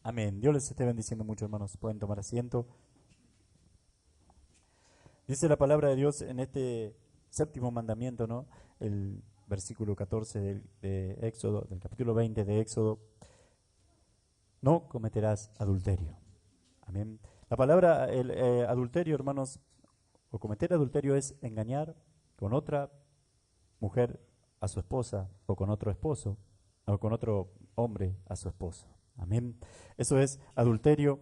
Amén. Dios les esté bendiciendo mucho, hermanos. Pueden tomar asiento. Dice la palabra de Dios en este séptimo mandamiento, ¿no? El versículo 14 de Éxodo, del capítulo 20 de Éxodo. No cometerás adulterio. Amén. La palabra adulterio, hermanos, o cometer adulterio es engañar con otra mujer a su esposa, o con otro esposo, o con otro hombre a su esposa. Amén. Eso es adulterio,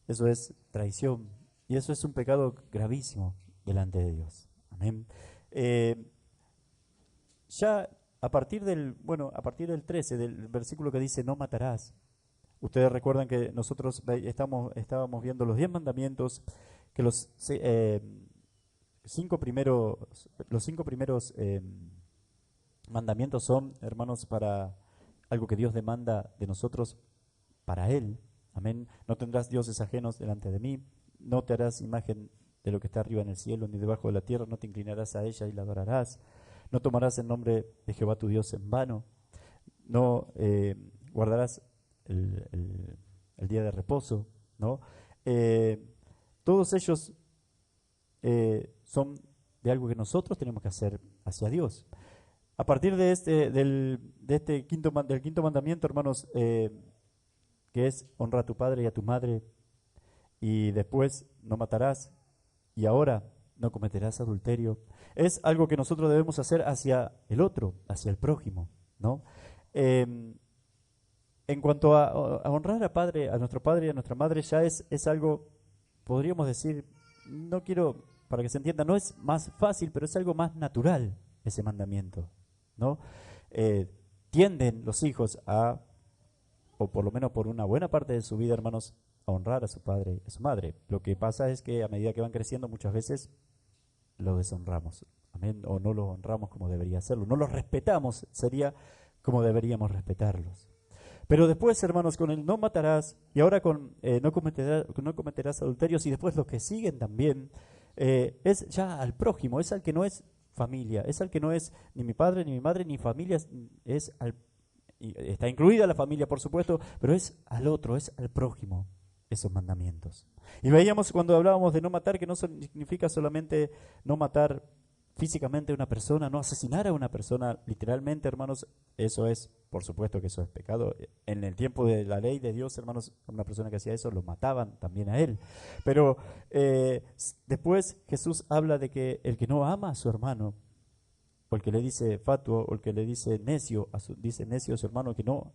eso es traición, y eso es un pecado gravísimo delante de Dios. Amén. Eh, ya a partir del 13, del versículo que dice no matarás, ustedes recuerdan que nosotros estábamos viendo los 10 mandamientos, que los cinco primeros mandamientos son, hermanos, para algo que Dios demanda de nosotros para Él. Amén. No tendrás dioses ajenos delante de mí, no te harás imagen de lo que está arriba en el cielo ni debajo de la tierra, no te inclinarás a ella y la adorarás, no tomarás el nombre de Jehová tu Dios en vano, no guardarás el día de reposo, ¿no? Eh, Todos ellos son de algo que nosotros tenemos que hacer hacia Dios. A partir de este del quinto mandamiento, hermanos, que es honra a tu padre y a tu madre, y después no matarás, y ahora no cometerás adulterio, es algo que nosotros debemos hacer hacia el otro, hacia el prójimo, ¿no? Eh, en cuanto a honrar a nuestro padre y a nuestra madre, ya es algo, podríamos decir, no quiero, para que se entienda, no es más fácil, pero es algo más natural ese mandamiento, ¿no? Eh, Tienden los hijos o por lo menos por una buena parte de su vida, hermanos, a honrar a su padre y a su madre. Lo que pasa es que a medida que van creciendo, muchas veces lo deshonramos, amén, o no los honramos como debería hacerlo, no los respetamos, sería como deberíamos respetarlos. Pero después, hermanos, con el no matarás y ahora con no cometerás adulterios y después los que siguen también, es ya al prójimo, es al que no es familia, es al que no es ni mi padre, ni mi madre, ni familia, está incluida la familia, por supuesto, pero es al otro, es al prójimo, esos mandamientos. Y veíamos cuando hablábamos de no matar que no significa solamente no matar físicamente a una persona, no asesinar a una persona, literalmente, hermanos, eso es, por supuesto que eso es pecado. En el tiempo de la ley de Dios, hermanos, una persona que hacía eso lo mataban también a él. Pero después Jesús habla de que el que no ama a su hermano, o el que le dice fatuo, o el que le dice necio, dice necio a su hermano, que no,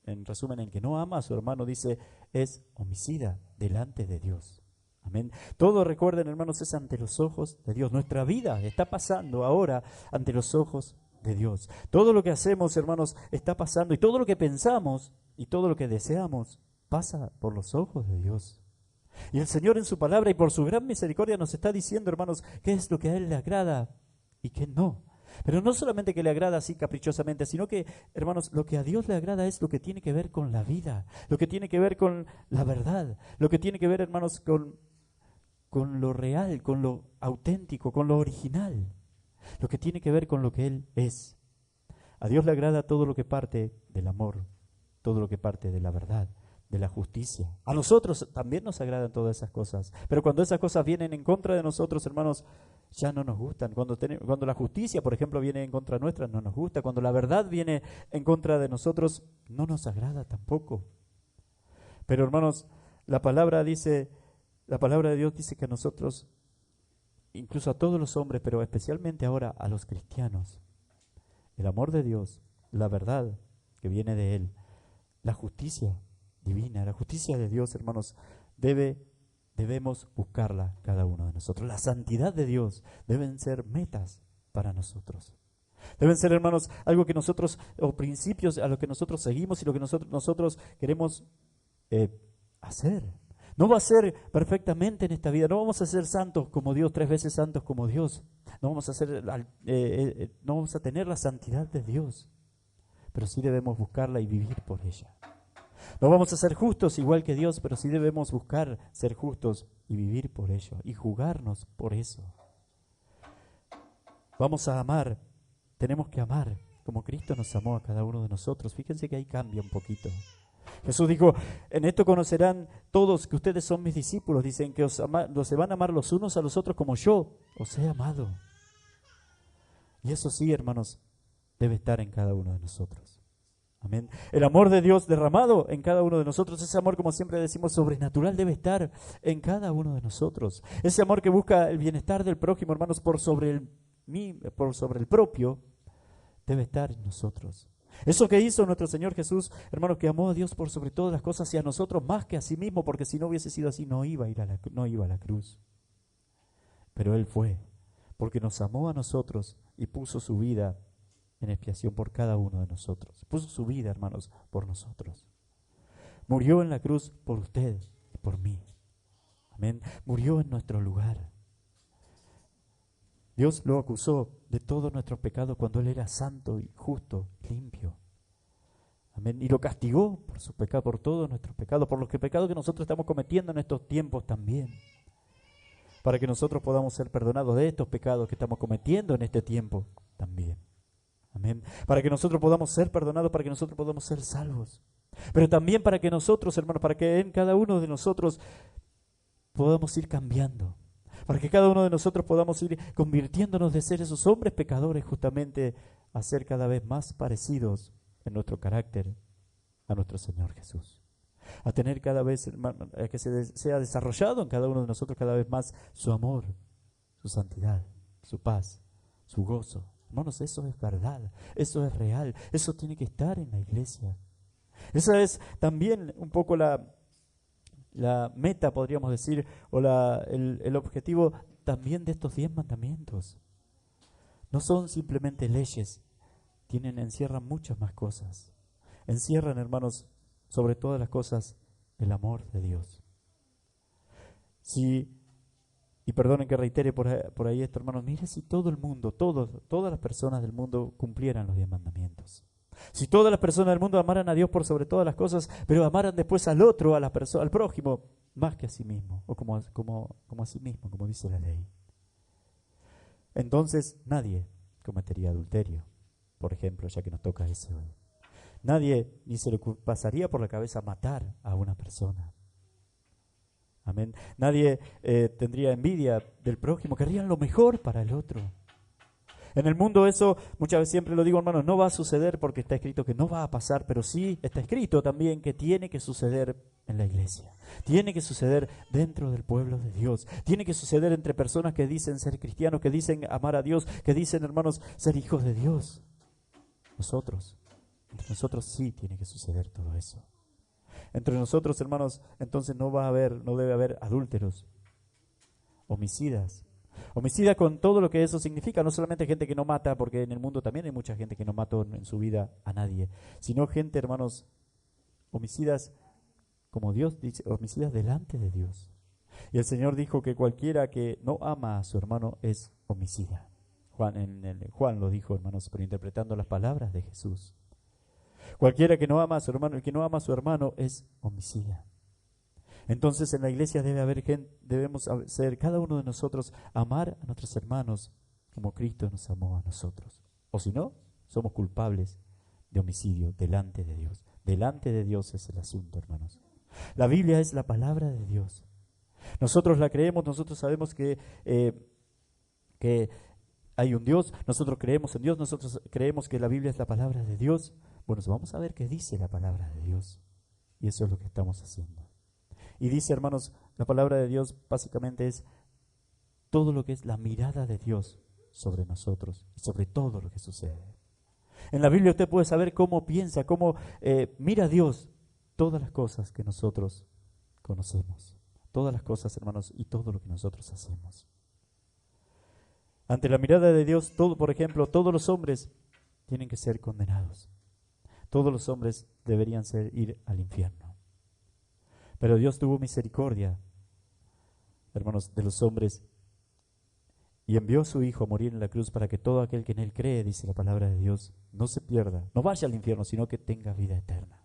en resumen, el que no ama a su hermano, dice, es homicida delante de Dios. Amén. Todo, recuerden, hermanos, es ante los ojos de Dios. Nuestra vida está pasando ahora ante los ojos de Dios. Todo lo que hacemos, hermanos, está pasando, y todo lo que pensamos y todo lo que deseamos pasa por los ojos de Dios. Y el Señor en su palabra y por su gran misericordia nos está diciendo, hermanos, qué es lo que a Él le agrada y qué no. Pero no solamente que le agrada así caprichosamente, sino que, hermanos, lo que a Dios le agrada es lo que tiene que ver con la vida, lo que tiene que ver con la verdad, lo que tiene que ver, hermanos, con lo real, con lo auténtico, con lo original, lo que tiene que ver con lo que Él es. A Dios le agrada todo lo que parte del amor, todo lo que parte de la verdad, de la justicia. A nosotros también nos agradan todas esas cosas, pero cuando esas cosas vienen en contra de nosotros, hermanos, ya no nos gustan. Cuando la justicia, por ejemplo, viene en contra nuestra, no nos gusta. Cuando la verdad viene en contra de nosotros, no nos agrada tampoco. Pero, hermanos, la palabra de Dios dice que a nosotros, incluso a todos los hombres, pero especialmente ahora a los cristianos, el amor de Dios, la verdad que viene de Él, la justicia divina, la justicia de Dios, hermanos, debemos buscarla cada uno de nosotros. La santidad de Dios deben ser metas para nosotros. Deben ser, hermanos, algo que nosotros, o principios a los que nosotros seguimos y lo que nosotros queremos hacer. No va a ser perfectamente en esta vida, no vamos a ser santos como Dios, 3 veces santos como Dios. No vamos a tener la santidad de Dios, pero sí debemos buscarla y vivir por ella. No vamos a ser justos igual que Dios, pero sí debemos buscar ser justos y vivir por ello y jugarnos por eso. Vamos a amar, tenemos que amar como Cristo nos amó a cada uno de nosotros. Fíjense que ahí cambia un poquito. Jesús dijo, en esto conocerán todos que ustedes son mis discípulos. Dicen que se van a amar los unos a los otros como yo os he amado. Y eso sí, hermanos, debe estar en cada uno de nosotros. Amén. El amor de Dios derramado en cada uno de nosotros, ese amor, como siempre decimos, sobrenatural, debe estar en cada uno de nosotros. Ese amor que busca el bienestar del prójimo, hermanos, por sobre el propio, debe estar en nosotros. Eso que hizo nuestro Señor Jesús, hermanos, que amó a Dios por sobre todas las cosas y a nosotros más que a sí mismo, porque si no hubiese sido así, no iba a la cruz. Pero Él fue, porque nos amó a nosotros y puso su vida en expiación por cada uno de nosotros. Puso su vida, hermanos, por nosotros. Murió en la cruz por usted y por mí. Amén. Murió en nuestro lugar. Dios lo acusó de todos nuestros pecados cuando Él era santo y justo, limpio. Amén. Y lo castigó por su pecado, por todos nuestros pecados, por los pecados que nosotros estamos cometiendo en estos tiempos también. Para que nosotros podamos ser perdonados de estos pecados que estamos cometiendo en este tiempo también. Amén. Para que nosotros podamos ser perdonados, para que nosotros podamos ser salvos. Pero también para que nosotros, hermanos, para que en cada uno de nosotros podamos ir cambiando. Para que cada uno de nosotros podamos ir convirtiérndonos de ser esos hombres pecadores justamente a ser cada vez más parecidos en nuestro carácter a nuestro Señor Jesús. A tener cada vez, hermano, a que sea desarrollado en cada uno de nosotros cada vez más su amor, su santidad, su paz, su gozo. Hermanos, eso es verdad, eso es real, eso tiene que estar en la iglesia. Esa es también un poco la meta, podríamos decir, o el objetivo también de estos 10 mandamientos. No son simplemente leyes, encierran muchas más cosas. Encierran, hermanos, sobre todas las cosas, el amor de Dios. Y perdonen que reitere por ahí esto, hermanos, mire si todo el mundo, todas las personas del mundo cumplieran los 10 mandamientos. Si todas las personas del mundo amaran a Dios por sobre todas las cosas, pero amaran después al otro, al prójimo, más que a sí mismo, o como a sí mismo, como dice la ley. Entonces nadie cometería adulterio, por ejemplo, ya que nos toca ese hoy. Nadie ni se le pasaría por la cabeza matar a una persona. Amén. Nadie tendría envidia del prójimo, querrían lo mejor para el otro. En el mundo eso, muchas veces siempre lo digo, hermanos, no va a suceder porque está escrito que no va a pasar, pero sí está escrito también que tiene que suceder en la iglesia. Tiene que suceder dentro del pueblo de Dios. Tiene que suceder entre personas que dicen ser cristianos, que dicen amar a Dios, que dicen, hermanos, ser hijos de Dios. Entre nosotros sí tiene que suceder todo eso. Entre nosotros, hermanos, entonces no debe haber adúlteros, homicidas con todo lo que eso significa, no solamente gente que no mata, porque en el mundo también hay mucha gente que no mató en su vida a nadie, sino gente, hermanos, homicidas como Dios dice, homicidas delante de Dios. Y el Señor dijo que cualquiera que no ama a su hermano es homicida. Juan lo dijo, hermanos, pero interpretando las palabras de Jesús. Cualquiera que no ama a su hermano, el que no ama a su hermano es homicida. Entonces en la iglesia debemos ser cada uno de nosotros amar a nuestros hermanos como Cristo nos amó a nosotros. O si no, somos culpables de homicidio delante de Dios. Delante de Dios es el asunto, hermanos. La Biblia es la palabra de Dios. Nosotros la creemos, nosotros sabemos que hay un Dios, nosotros creemos en Dios, nosotros creemos que la Biblia es la palabra de Dios. Bueno, vamos a ver qué dice la palabra de Dios. Y eso es lo que estamos haciendo. Y dice, hermanos, la palabra de Dios básicamente es todo lo que es la mirada de Dios sobre nosotros y sobre todo lo que sucede. En la Biblia usted puede saber cómo piensa, cómo mira Dios todas las cosas que nosotros conocemos. Todas las cosas, hermanos, y todo lo que nosotros hacemos. Ante la mirada de Dios, por ejemplo, todos los hombres tienen que ser condenados. Todos los hombres deberían ir al infierno. Pero Dios tuvo misericordia, hermanos, de los hombres y envió a su Hijo a morir en la cruz para que todo aquel que en Él cree, dice la palabra de Dios, no se pierda, no vaya al infierno, sino que tenga vida eterna.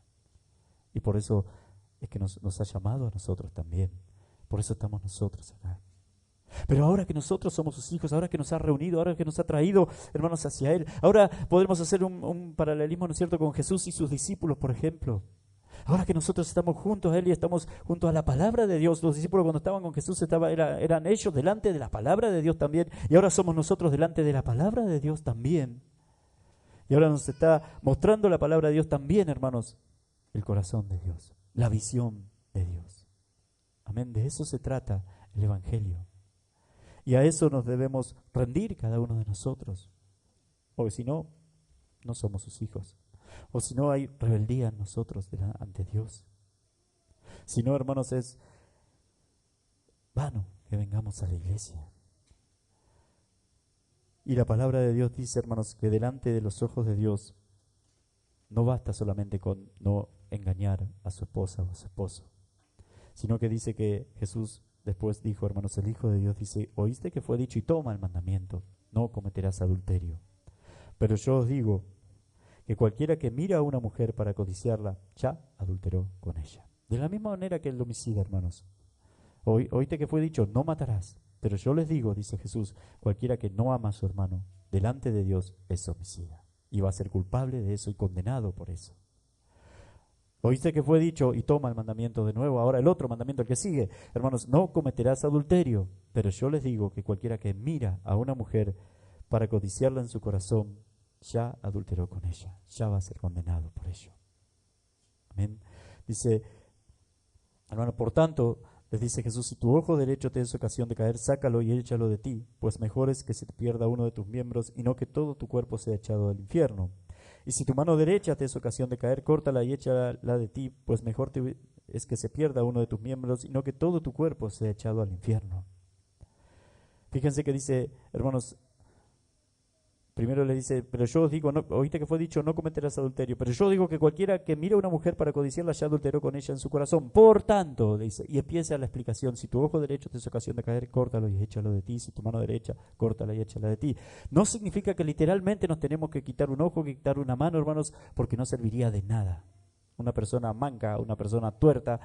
Y por eso es que nos ha llamado a nosotros también. Por eso estamos nosotros acá. Pero ahora que nosotros somos sus hijos, ahora que nos ha reunido, ahora que nos ha traído, hermanos, hacia Él, ahora podremos hacer un paralelismo, ¿no es cierto?, con Jesús y sus discípulos, por ejemplo. Ahora que nosotros estamos juntos a Él y estamos juntos a la palabra de Dios, los discípulos cuando estaban con Jesús eran ellos delante de la palabra de Dios también, y ahora somos nosotros delante de la palabra de Dios también. Y ahora nos está mostrando la palabra de Dios también, hermanos, el corazón de Dios, la visión de Dios. Amén, de eso se trata el Evangelio. Y a eso nos debemos rendir cada uno de nosotros, porque si no, no somos sus hijos. O si no, hay rebeldía en nosotros ante Dios. Si no, hermanos, es vano que vengamos a la iglesia. Y la palabra de Dios dice, hermanos, que delante de los ojos de Dios no basta solamente con no engañar a su esposa o a su esposo, sino que dice que Jesús después dijo, hermanos, el Hijo de Dios dice, oíste que fue dicho y toma el mandamiento, no cometerás adulterio. Pero yo os digo que cualquiera que mira a una mujer para codiciarla, ya adulteró con ella. De la misma manera que el homicida, hermanos. Oíste que fue dicho, no matarás. Pero yo les digo, dice Jesús, cualquiera que no ama a su hermano, delante de Dios es homicida. Y va a ser culpable de eso y condenado por eso. Oíste que fue dicho, y toma el mandamiento de nuevo, ahora el otro mandamiento, el que sigue. Hermanos, no cometerás adulterio. Pero yo les digo que cualquiera que mira a una mujer para codiciarla en su corazón, ya adulteró con ella, ya va a ser condenado por ello. Amén. Dice, hermano, por tanto, les dice Jesús, si tu ojo derecho te es ocasión de caer, sácalo y échalo de ti, pues mejor es que se te pierda uno de tus miembros y no que todo tu cuerpo sea echado al infierno. Y si tu mano derecha te es ocasión de caer, córtala y échala de ti, pues mejor es que se pierda uno de tus miembros y no que todo tu cuerpo sea echado al infierno. Fíjense que dice, hermanos, primero le dice, pero yo os digo, no, oíste que fue dicho, no cometerás adulterio, pero yo digo que cualquiera que mire a una mujer para codiciarla ya adulteró con ella en su corazón. Por tanto, le dice, y empieza la explicación, si tu ojo derecho te es ocasión de caer, córtalo y échalo de ti, si tu mano derecha, córtala y échala de ti. No significa que literalmente nos tenemos que quitar un ojo, que quitar una mano, hermanos, porque no serviría de nada. Una persona manca, una persona tuerta,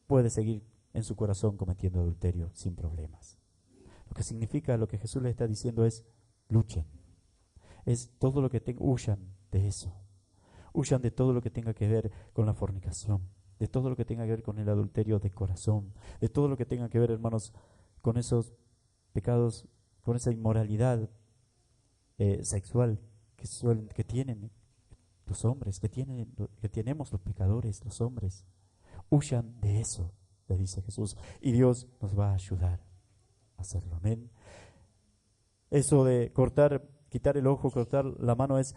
puede seguir en su corazón cometiendo adulterio sin problemas. Lo que significa, lo que Jesús le está diciendo es, luchen. Es todo lo que huyan de eso. Huyan de todo lo que tenga que ver con la fornicación, de todo lo que tenga que ver con el adulterio de corazón, de todo lo que tenga que ver, hermanos, con esos pecados, con esa inmoralidad sexual que tienen los hombres, que tenemos los pecadores, los hombres. Huyan de eso, le dice Jesús, y Dios nos va a ayudar a hacerlo. Amén. Eso de quitar el ojo, cortar la mano es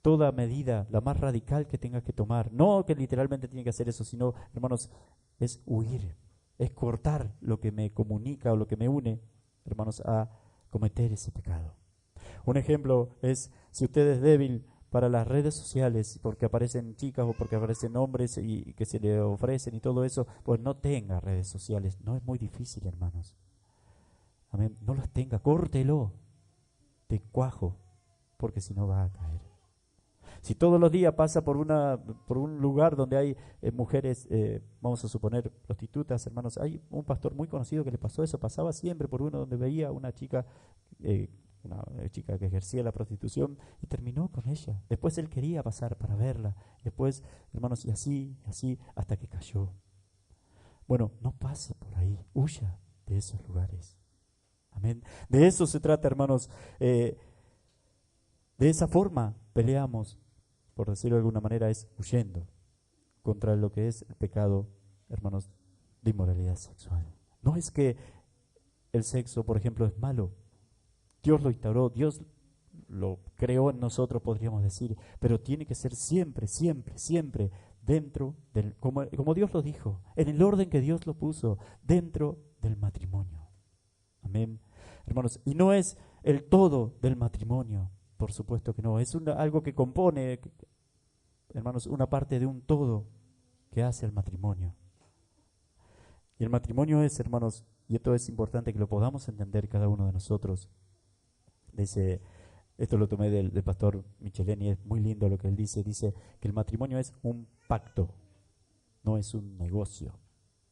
toda medida, la más radical que tengas que tomar. No que literalmente tiene que hacer eso, sino, hermanos, es huir, es cortar lo que me comunica o lo que me une, hermanos, a cometer ese pecado. Un ejemplo es, si usted es débil para las redes sociales, porque aparecen chicas o porque aparecen hombres y que se le ofrecen y todo eso, pues no tenga redes sociales. No es muy difícil, hermanos. Amén. No las tenga, córtelo de cuajo, porque si no va a caer. Si todos los días pasa por un lugar donde hay mujeres, vamos a suponer prostitutas, hermanos, hay un pastor muy conocido que le pasó eso, pasaba siempre por uno donde veía una chica que ejercía la prostitución y terminó con ella. Después él quería pasar para verla, después, hermanos, y así, hasta que cayó. Bueno, no pase por ahí, huya de esos lugares. Amén. De eso se trata, hermanos. De esa forma peleamos, por decirlo de alguna manera, es huyendo contra lo que es el pecado, hermanos, de inmoralidad sexual. No es que el sexo, por ejemplo, es malo. Dios lo instauró, Dios lo creó en nosotros, podríamos decir, pero tiene que ser siempre, siempre, siempre dentro del, como Dios lo dijo, en el orden que Dios lo puso, dentro del matrimonio. Amén. Hermanos, y no es el todo del matrimonio, por supuesto que no, es algo que compone, hermanos, una parte de un todo que hace el matrimonio. Y el matrimonio es, hermanos, y esto es importante que lo podamos entender cada uno de nosotros. Esto lo tomé del pastor Micheleni, es muy lindo lo que él dice que el matrimonio es un pacto, no es un negocio.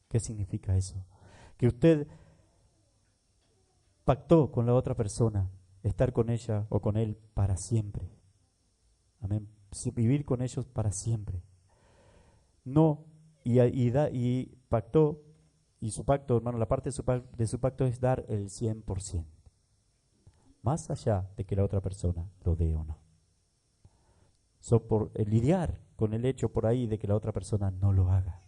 ¿Qué significa eso? Que usted pactó con la otra persona estar con ella o con él para siempre. Amén. Vivir con ellos para siempre. no, y pactó, y su pacto, hermano, la parte de su pacto es dar el 100%, más allá de que la otra persona lo dé o no. Por lidiar con el hecho por ahí de que la otra persona no lo haga.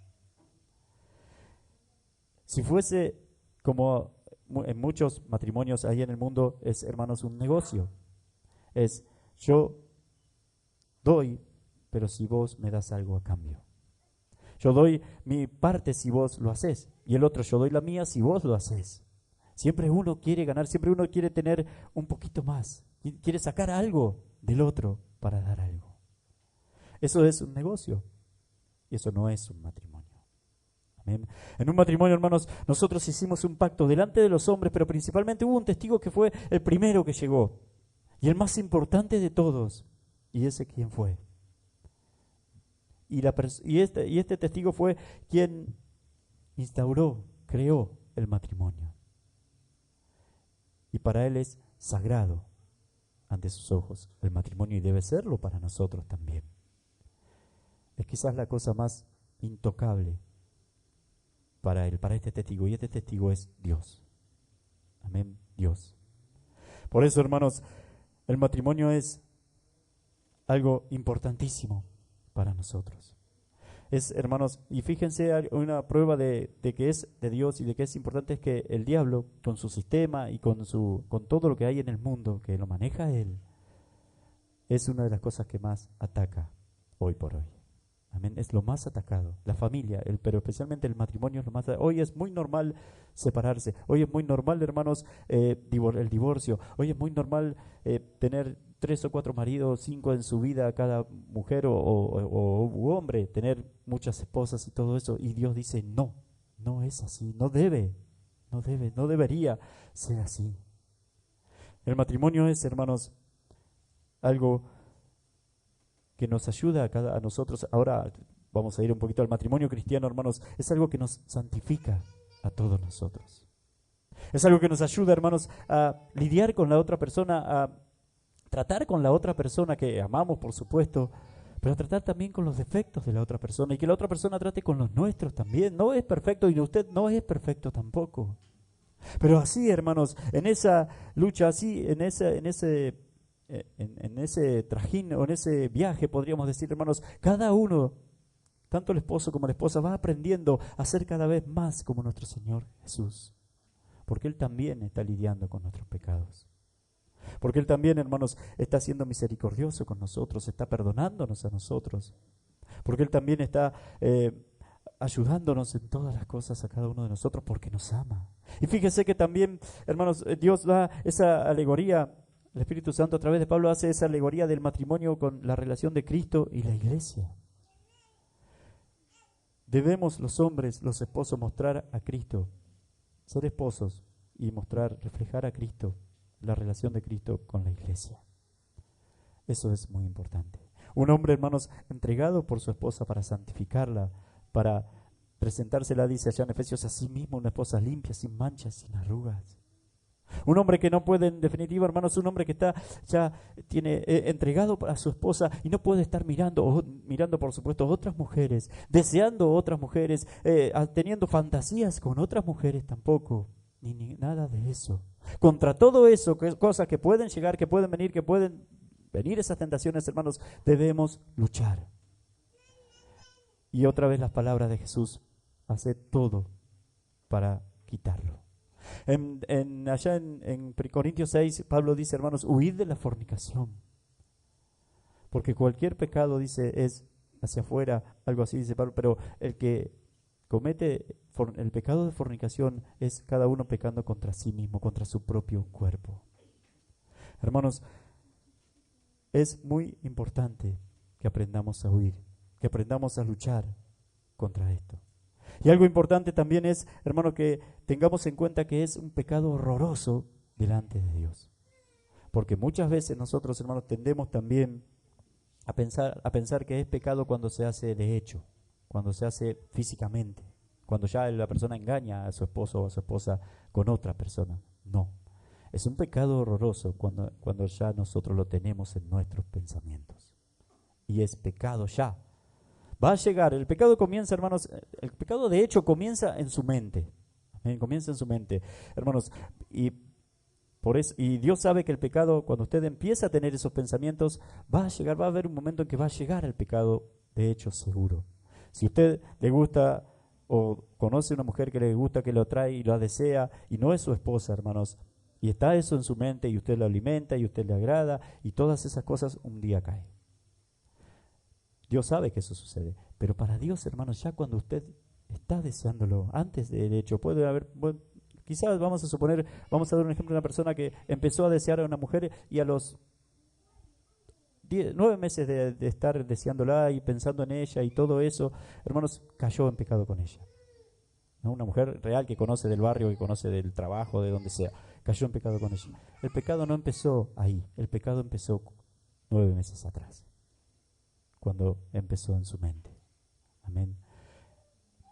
Si fuese como en muchos matrimonios ahí en el mundo, es, hermanos, un negocio. Es, yo doy, pero si vos me das algo a cambio. Yo doy mi parte si vos lo haces, y el otro, yo doy la mía si vos lo haces. Siempre uno quiere ganar, siempre uno quiere tener un poquito más, quiere sacar algo del otro para dar algo. Eso es un negocio, y eso no es un matrimonio. Amén. En un matrimonio, hermanos, nosotros hicimos un pacto delante de los hombres, pero principalmente hubo un testigo que fue el primero que llegó, y el más importante de todos. ¿Y ese quién fue? Y este testigo fue quien instauró, creó el matrimonio. Y para él es sagrado ante sus ojos el matrimonio, y debe serlo para nosotros también. Es quizás la cosa más intocable para él, para este testigo, y este testigo es Dios. Amén, Dios. Por eso, hermanos, el matrimonio es algo importantísimo para nosotros. Es, hermanos, y fíjense, una prueba de que es de Dios y de que es importante es que el diablo, con su sistema y con todo lo que hay en el mundo, que lo maneja él, es una de las cosas que más ataca hoy por hoy. Amén, es lo más atacado, la familia, pero especialmente el matrimonio es lo más atacado. Hoy es muy normal separarse, hoy es muy normal, hermanos, el divorcio, hoy es muy normal tener 3 o 4 maridos, 5 en su vida, cada mujer o hombre, tener muchas esposas y todo eso, y Dios dice no, no es así, no debería ser así. El matrimonio es, hermanos, algo que nos ayuda a nosotros. Ahora vamos a ir un poquito al matrimonio cristiano, hermanos. Es algo que nos santifica a todos nosotros. Es algo que nos ayuda, hermanos, a lidiar con la otra persona, a tratar con la otra persona que amamos, por supuesto, pero a tratar también con los defectos de la otra persona, y que la otra persona trate con los nuestros también. No es perfecto y usted no es perfecto tampoco. Pero así, hermanos, en esa lucha, así, en ese trajín o en ese viaje, podríamos decir, hermanos, cada uno, tanto el esposo como la esposa, va aprendiendo a ser cada vez más como nuestro Señor Jesús, porque Él también está lidiando con nuestros pecados, porque Él también, hermanos, está siendo misericordioso con nosotros, está perdonándonos a nosotros, porque Él también está ayudándonos en todas las cosas a cada uno de nosotros, porque nos ama. Y fíjense que también, hermanos, Dios da esa alegoría. El Espíritu Santo a través de Pablo hace esa alegoría del matrimonio con la relación de Cristo y la iglesia. Debemos los hombres, los esposos, mostrar a Cristo, ser esposos y reflejar a Cristo, la relación de Cristo con la iglesia. Eso es muy importante. Un hombre, hermanos, entregado por su esposa para santificarla, para presentársela, dice allá en Efesios, a sí mismo una esposa limpia, sin manchas, sin arrugas. Un hombre que no puede, en definitiva, hermanos, un hombre que está ya tiene entregado a su esposa y no puede estar mirando, por supuesto, otras mujeres, deseando otras mujeres, teniendo fantasías con otras mujeres tampoco, ni nada de eso. Contra todo eso, cosas que pueden llegar, que pueden venir esas tentaciones, hermanos, debemos luchar. Y otra vez las palabras de Jesús, hace todo para quitarlo. Allá en Corintios 6, Pablo dice, hermanos, huid de la fornicación. Porque cualquier pecado, dice, es hacia afuera, algo así dice Pablo, pero el que comete el pecado de fornicación es cada uno pecando contra sí mismo, contra su propio cuerpo. Hermanos, es muy importante que aprendamos a huir, que aprendamos a luchar contra esto. Y algo importante también es, hermano, que tengamos en cuenta que es un pecado horroroso delante de Dios. Porque muchas veces nosotros, hermanos, tendemos también a pensar que es pecado cuando se hace de hecho, cuando se hace físicamente, cuando ya la persona engaña a su esposo o a su esposa con otra persona. No, es un pecado horroroso cuando ya nosotros lo tenemos en nuestros pensamientos. Y es pecado ya. Va a llegar, el pecado comienza, hermanos, el pecado de hecho comienza en su mente. Amén, comienza en su mente, hermanos, y por eso, y Dios sabe que el pecado, cuando usted empieza a tener esos pensamientos, va a llegar, va a haber un momento en que va a llegar el pecado, de hecho, seguro. Si usted le gusta o conoce una mujer que le gusta, que lo atrae y lo desea, y no es su esposa, hermanos, y está eso en su mente, y usted lo alimenta, y usted le agrada, y todas esas cosas, un día cae. Dios sabe que eso sucede, pero para Dios, hermanos, ya cuando usted está deseándolo, antes del hecho, puede haber, bueno, quizás vamos a suponer, vamos a dar un ejemplo de una persona que empezó a desear a una mujer y a los 9 meses de estar deseándola y pensando en ella y todo eso, hermanos, cayó en pecado con ella. ¿No? Una mujer real que conoce del barrio, que conoce del trabajo, de donde sea, cayó en pecado con ella. El pecado no empezó ahí, el pecado empezó 9 meses atrás, cuando empezó en su mente. Amén.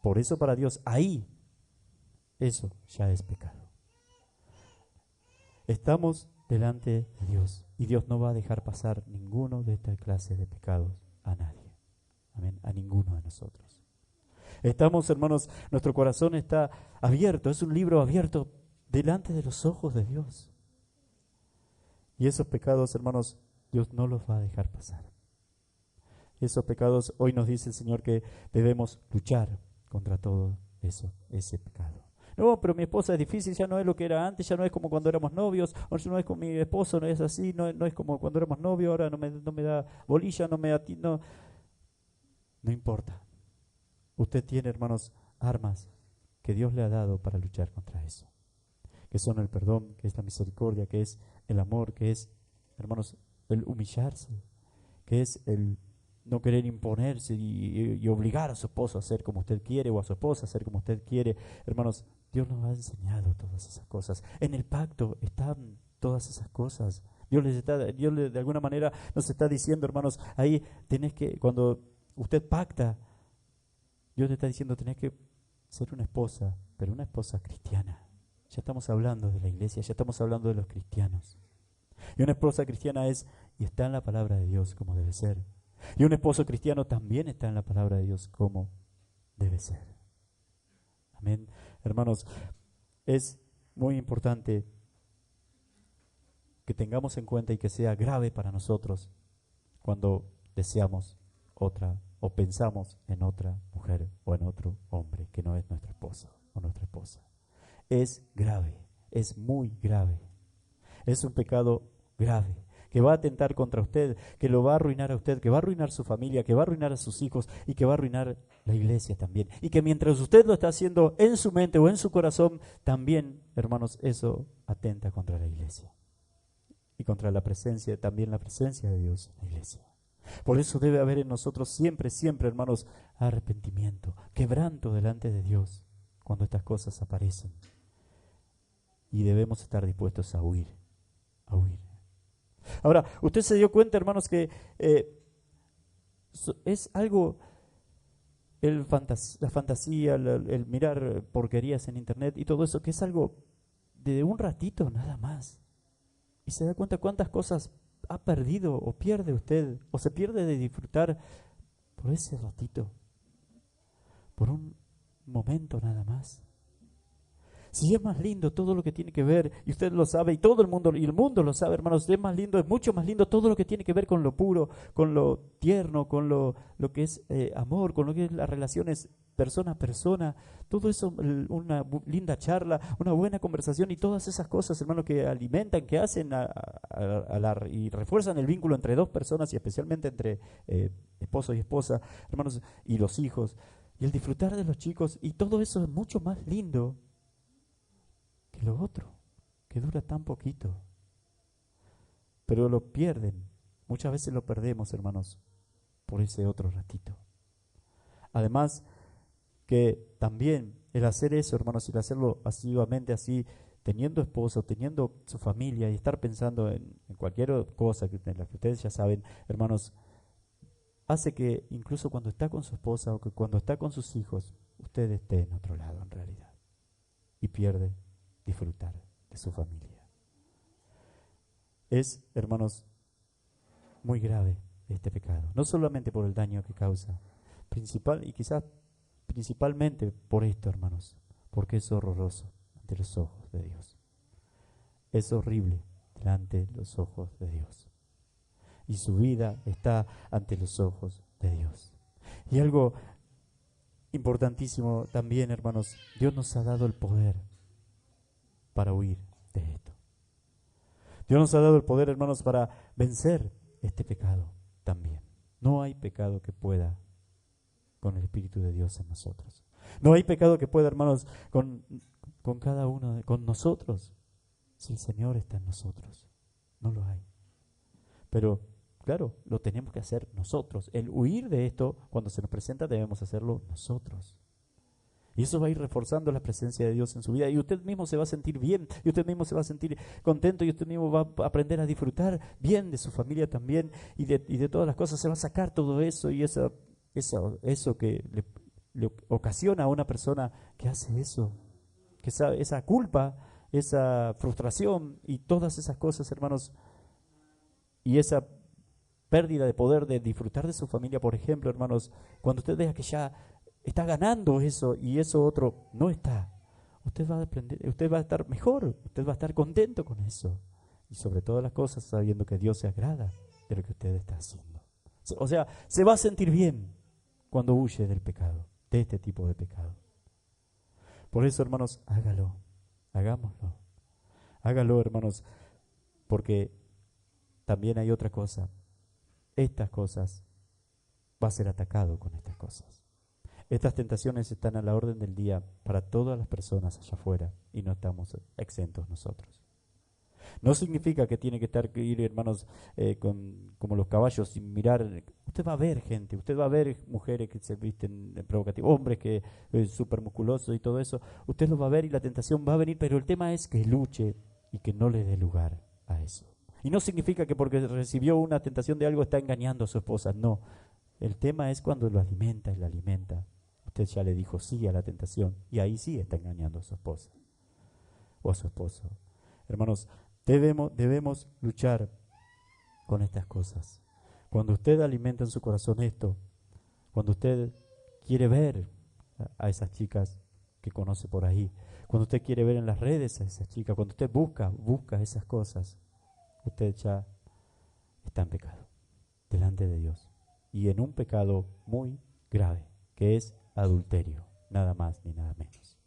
Por eso para Dios, ahí, eso ya es pecado. Estamos delante de Dios y Dios no va a dejar pasar ninguno de esta clase de pecados a nadie. Amén. A ninguno de nosotros. Estamos, hermanos, nuestro corazón está abierto, es un libro abierto delante de los ojos de Dios. Y esos pecados, hermanos, Dios no los va a dejar pasar. Esos pecados, hoy nos dice el Señor que debemos luchar contra todo eso, ese pecado. No, pero mi esposa es difícil, ya no es lo que era antes, ya no es como cuando éramos novios, o ya no es con mi esposo, no es así, no es como cuando éramos novios, ahora no me da bolilla, no me da... No importa. Usted tiene, hermanos, armas que Dios le ha dado para luchar contra eso. Que son el perdón, que es la misericordia, que es el amor, que es, hermanos, el humillarse, que es el no querer imponerse y obligar a su esposo a hacer como usted quiere o a su esposa a hacer como usted quiere. Hermanos, Dios nos ha enseñado todas esas cosas. En el pacto están todas esas cosas. Dios de alguna manera nos está diciendo, hermanos, ahí tenés que, cuando usted pacta, Dios le está diciendo, tenés que ser una esposa, pero una esposa cristiana. Ya estamos hablando de la iglesia, ya estamos hablando de los cristianos. Y una esposa cristiana es, y está en la palabra de Dios como debe ser. Y un esposo cristiano también está en la palabra de Dios como debe ser. Amén. Hermanos, es muy importante que tengamos en cuenta y que sea grave para nosotros cuando deseamos otra o pensamos en otra mujer o en otro hombre que no es nuestro esposo o nuestra esposa. Es grave, es muy grave. Es un pecado grave que va a atentar contra usted, que lo va a arruinar a usted, que va a arruinar su familia, que va a arruinar a sus hijos y que va a arruinar la iglesia también. Y que mientras usted lo está haciendo en su mente o en su corazón, también, hermanos, eso atenta contra la iglesia. Y contra la presencia, también la presencia de Dios en la iglesia. Por eso debe haber en nosotros siempre, siempre, hermanos, arrepentimiento, quebranto delante de Dios cuando estas cosas aparecen. Y debemos estar dispuestos a huir, a huir. Ahora, usted se dio cuenta, hermanos, que es algo, la fantasía, el mirar porquerías en internet y todo eso, que es algo de un ratito nada más. Y se da cuenta cuántas cosas ha perdido o pierde usted, o se pierde de disfrutar por ese ratito, por un momento nada más. Si es más lindo todo lo que tiene que ver, y usted lo sabe, y todo el mundo, y el mundo lo sabe, hermanos, es más lindo, es mucho más lindo todo lo que tiene que ver con lo puro, con lo tierno, con lo que es amor, con lo que es las relaciones persona a persona, todo eso, una linda charla, una buena conversación y todas esas cosas, hermanos, que alimentan, que hacen y refuerzan el vínculo entre dos personas y especialmente entre esposo y esposa, hermanos, y los hijos, y el disfrutar de los chicos, y todo eso es mucho más lindo que lo otro, que dura tan poquito. Pero lo pierden, muchas veces lo perdemos, hermanos, por ese otro ratito. Además, que también el hacer eso, hermanos, el hacerlo asiduamente así, teniendo esposo, teniendo su familia y estar pensando en cualquier cosa en la que ustedes ya saben, hermanos, hace que incluso cuando está con su esposa o que cuando está con sus hijos, usted esté en otro lado en realidad y pierde disfrutar de su familia. Es, hermanos, muy grave este pecado, no solamente por el daño que causa, Y quizás principalmente por esto, hermanos, porque es horroroso ante los ojos de Dios. Es horrible delante de los ojos de Dios. Y su vida está ante los ojos de Dios. Y algo importantísimo también, hermanos, Dios nos ha dado el poder para huir de esto. Dios nos ha dado el poder, hermanos, para vencer este pecado también. No hay pecado que pueda con el Espíritu de Dios en nosotros. No hay pecado que pueda, hermanos, con cada uno, con nosotros, si el Señor está en nosotros. No lo hay. Pero, claro, lo tenemos que hacer nosotros. El huir de esto, cuando se nos presenta, debemos hacerlo nosotros. Y eso va a ir reforzando la presencia de Dios en su vida. Y usted mismo se va a sentir bien. Y usted mismo se va a sentir contento. Y usted mismo va a aprender a disfrutar bien de su familia también. Y de todas las cosas. Se va a sacar todo eso. Y eso que le ocasiona a una persona que hace eso. Que esa culpa, esa frustración y todas esas cosas, hermanos. Y esa pérdida de poder de disfrutar de su familia, por ejemplo, hermanos. Cuando usted vea que ya está ganando eso y eso otro no está, usted va a aprender, usted va a estar mejor, usted va a estar contento con eso. Y sobre todas las cosas sabiendo que Dios se agrada de lo que usted está haciendo. O sea, se va a sentir bien cuando huye del pecado, de este tipo de pecado. Por eso, hermanos, hágalo, hagámoslo. Hágalo, hermanos, porque también hay otra cosa. Estas cosas, va a ser atacado con estas cosas. Estas tentaciones están a la orden del día para todas las personas allá afuera y no estamos exentos nosotros. No significa que tiene que ir, hermanos, como los caballos sin mirar. Usted va a ver gente, usted va a ver mujeres que se visten provocativas, hombres que súper musculosos y todo eso. Usted los va a ver y la tentación va a venir, pero el tema es que luche y que no le dé lugar a eso. Y no significa que porque recibió una tentación de algo está engañando a su esposa, no. El tema es cuando lo alimenta y la alimenta. Usted ya le dijo sí a la tentación y ahí sí está engañando a su esposa o a su esposo. Hermanos, debemos luchar con estas cosas. Cuando usted alimenta en su corazón esto, cuando usted quiere ver a esas chicas que conoce por ahí, cuando usted quiere ver en las redes a esas chicas, cuando usted busca esas cosas, usted ya está en pecado delante de Dios y en un pecado muy grave, que es adulterio, nada más ni nada menos.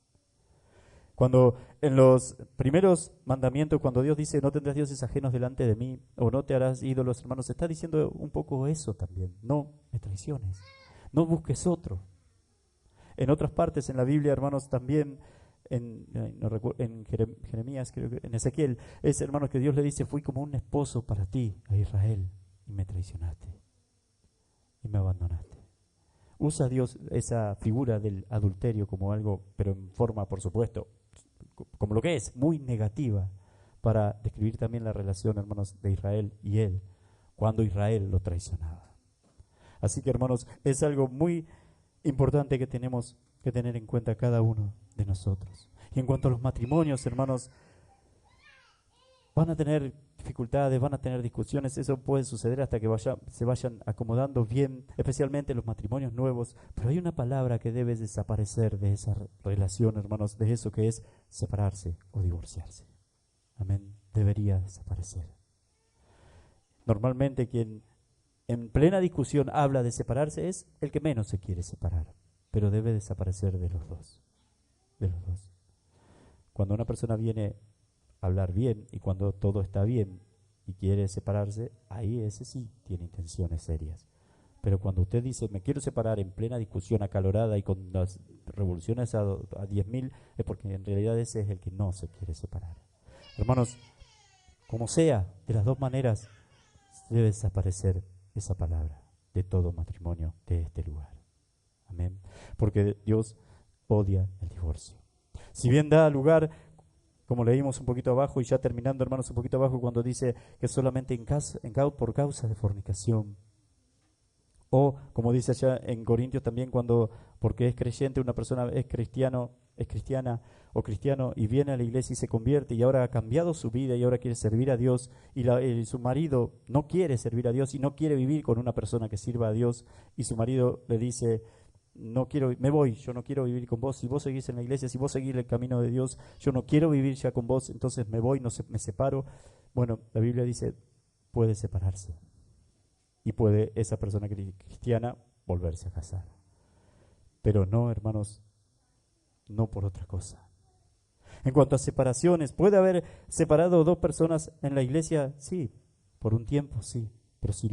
Cuando en los primeros mandamientos, cuando Dios dice no tendrás dioses ajenos delante de mí o no te harás ídolos, hermanos, está diciendo un poco eso también. No me traiciones, no busques otro. En otras partes en la Biblia, hermanos, también en Jeremías, creo que en Ezequiel, es, hermanos, que Dios le dice, fui como un esposo para ti, a Israel, y me traicionaste y me abandonaste. Usa Dios esa figura del adulterio como algo, pero en forma, por supuesto, como lo que es, muy negativa, para describir también la relación, hermanos, de Israel y él, cuando Israel lo traicionaba. Así que, hermanos, es algo muy importante que tenemos que tener en cuenta cada uno de nosotros. Y en cuanto a los matrimonios, hermanos, van a tener dificultades, van a tener discusiones, eso puede suceder hasta que se vayan acomodando bien, especialmente los matrimonios nuevos, pero hay una palabra que debe desaparecer de esa relación, hermanos, de eso que es separarse o divorciarse. Amén, debería desaparecer. Normalmente quien en plena discusión habla de separarse es el que menos se quiere separar, pero debe desaparecer de los dos. Cuando una persona viene hablar bien y cuando todo está bien y quiere separarse, ahí ese sí tiene intenciones serias. Pero cuando usted dice, me quiero separar en plena discusión acalorada y con las revoluciones a 10.000, es porque en realidad ese es el que no se quiere separar. Hermanos, como sea, de las dos maneras, debe desaparecer esa palabra de todo matrimonio de este lugar. Amén. Porque Dios odia el divorcio. Si bien da lugar, como leímos un poquito abajo y ya terminando, hermanos, un poquito abajo, cuando dice que solamente por causa de fornicación, o como dice allá en Corintios también, porque es creyente, una persona es cristiano, es cristiana o cristiano y viene a la iglesia y se convierte y ahora ha cambiado su vida y ahora quiere servir a Dios y su marido no quiere servir a Dios y no quiere vivir con una persona que sirva a Dios y su marido le dice, no quiero, me voy, yo no quiero vivir con vos, si vos seguís en la iglesia, si vos seguís el camino de Dios, yo no quiero vivir ya con vos, entonces me voy, no me separo. Bueno, la Biblia dice, puede separarse y puede esa persona cristiana volverse a casar. Pero no, hermanos, no por otra cosa. En cuanto a separaciones, ¿puede haber separado dos personas en la iglesia? Sí, por un tiempo, sí. Pero si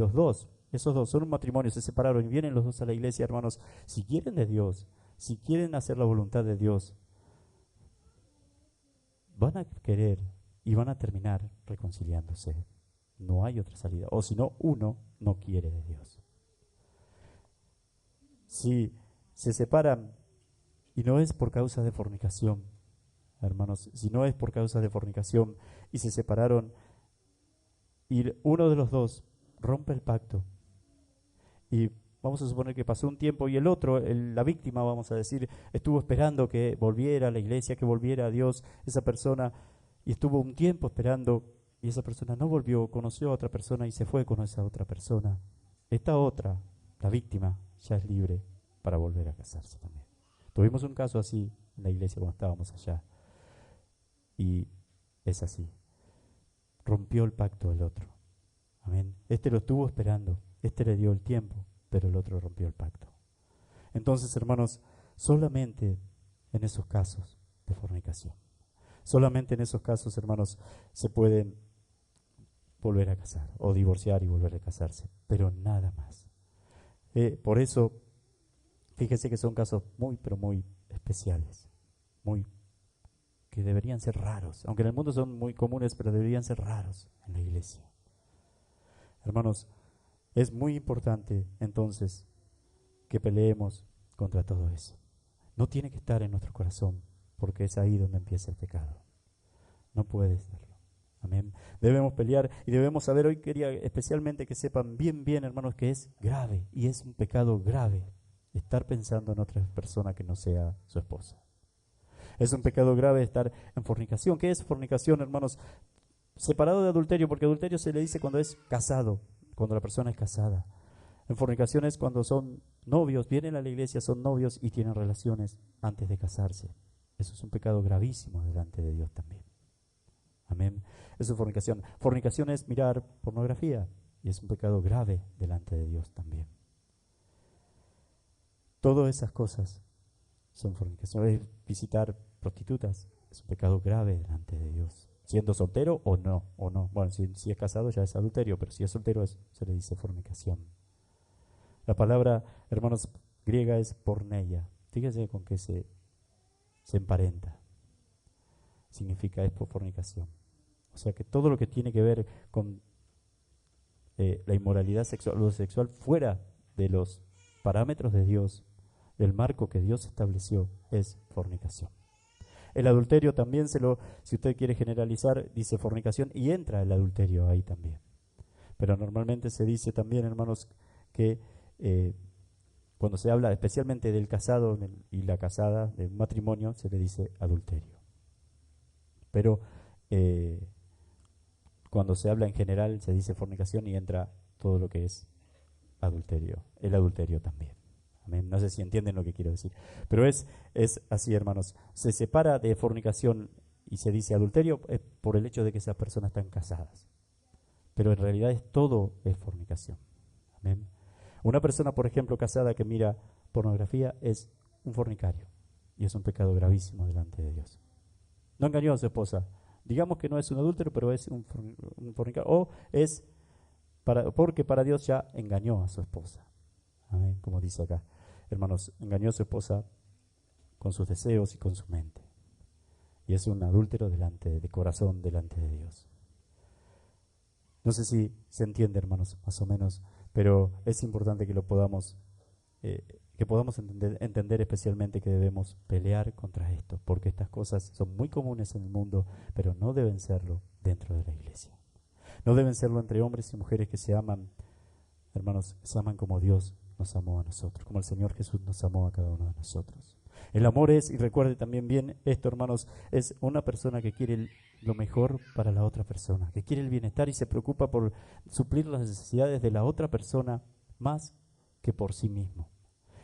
esos dos son un matrimonio, se separaron y vienen los dos a la iglesia, hermanos, si quieren de Dios, si quieren hacer la voluntad de Dios, van a querer y van a terminar reconciliándose. No hay otra salida. O si no, uno no quiere de Dios. Si se separan y no es por causa de fornicación, hermanos, si no es por causa de fornicación y se separaron y uno de los dos rompe el pacto y vamos a suponer que pasó un tiempo y el otro, la víctima, vamos a decir, estuvo esperando que volviera a la iglesia, que volviera a Dios esa persona y estuvo un tiempo esperando y esa persona no volvió, conoció a otra persona y se fue con esa otra persona. Esta otra, la víctima, ya es libre para volver a casarse también. Tuvimos un caso así en la iglesia cuando estábamos allá. Y es así. Rompió el pacto del otro. Amén. Este lo estuvo esperando. Este le dio el tiempo, pero el otro rompió el pacto. Entonces, hermanos, solamente en esos casos de fornicación, solamente en esos casos, hermanos, se pueden volver a casar o divorciar y volver a casarse, pero nada más. Por eso, fíjese que son casos muy, pero muy especiales, que deberían ser raros, aunque en el mundo son muy comunes, pero deberían ser raros en la iglesia. Hermanos, es muy importante entonces que peleemos contra todo eso. No tiene que estar en nuestro corazón, porque es ahí donde empieza el pecado. No puede estarlo. Amén. Debemos pelear y debemos saber, hoy quería especialmente que sepan bien, hermanos, que es grave y es un pecado grave estar pensando en otra persona que no sea su esposa. Es un pecado grave estar en fornicación. ¿Qué es fornicación, hermanos? Separado de adulterio, porque adulterio se le dice cuando es casado, cuando la persona es casada. En fornicación es cuando son novios, vienen a la iglesia, son novios y tienen relaciones antes de casarse. Eso es un pecado gravísimo delante de Dios también. Amén. Eso es fornicación. Fornicación es mirar pornografía y es un pecado grave delante de Dios también. Todas esas cosas son fornicación. Es visitar prostitutas, es un pecado grave delante de Dios. Siendo soltero o no. Bueno, si es casado ya es adulterio, pero si es soltero se le dice fornicación. La palabra, hermanos, griega es porneia. Fíjense con qué se emparenta. Significa es por fornicación. O sea que todo lo que tiene que ver con la inmoralidad sexual, lo sexual fuera de los parámetros de Dios, del marco que Dios estableció, es fornicación. El adulterio también si usted quiere generalizar, dice fornicación y entra el adulterio ahí también. Pero normalmente se dice también, hermanos, que cuando se habla especialmente del casado y la casada, del matrimonio, se le dice adulterio. Pero cuando se habla en general se dice fornicación y entra todo lo que es adulterio, el adulterio también. Amén. No sé si entienden lo que quiero decir. Pero es así, hermanos. Se separa de fornicación y se dice adulterio por el hecho de que esas personas están casadas. Pero en realidad todo es fornicación. Amén. Una persona, por ejemplo, casada que mira pornografía es un fornicario. Y es un pecado gravísimo delante de Dios. No engañó a su esposa. Digamos que no es un adúltero, pero es un fornicario. O es porque para Dios ya engañó a su esposa. Amén, como dice acá. Hermanos, engañó a su esposa con sus deseos y con su mente. Y es un adúltero de corazón delante de Dios. No sé si se entiende, hermanos, más o menos, pero es importante que lo podamos entender especialmente que debemos pelear contra esto, porque estas cosas son muy comunes en el mundo, pero no deben serlo dentro de la iglesia. No deben serlo entre hombres y mujeres que se aman, hermanos, se aman como Dios nos amó a nosotros, como el Señor Jesús nos amó a cada uno de nosotros. El amor es, y recuerde también bien esto, hermanos, es una persona que quiere lo mejor para la otra persona, que quiere el bienestar y se preocupa por suplir las necesidades de la otra persona más que por sí mismo.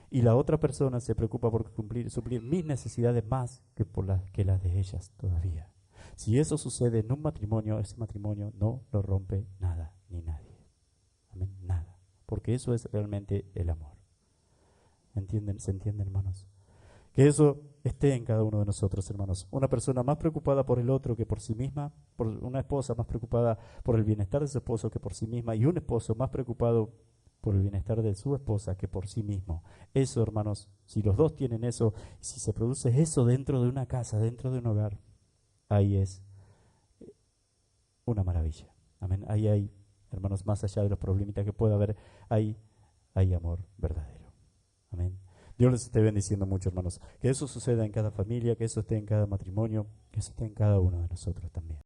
Y la otra persona se preocupa por suplir mis necesidades más que las de ellas todavía. Si eso sucede en un matrimonio, ese matrimonio no lo rompe nada ni nadie. Amén, nada. Porque eso es realmente el amor. ¿Entienden? ¿Se entienden, hermanos? Que eso esté en cada uno de nosotros, hermanos. Una persona más preocupada por el otro que por sí misma, por una esposa más preocupada por el bienestar de su esposo que por sí misma, y un esposo más preocupado por el bienestar de su esposa que por sí mismo. Eso, hermanos, si los dos tienen eso, si se produce eso dentro de una casa, dentro de un hogar, ahí es una maravilla. Amén. Ahí hay, hermanos, más allá de los problemitas que pueda haber, hay amor verdadero. Amén. Dios les esté bendiciendo mucho, hermanos. Que eso suceda en cada familia, que eso esté en cada matrimonio, que eso esté en cada uno de nosotros también.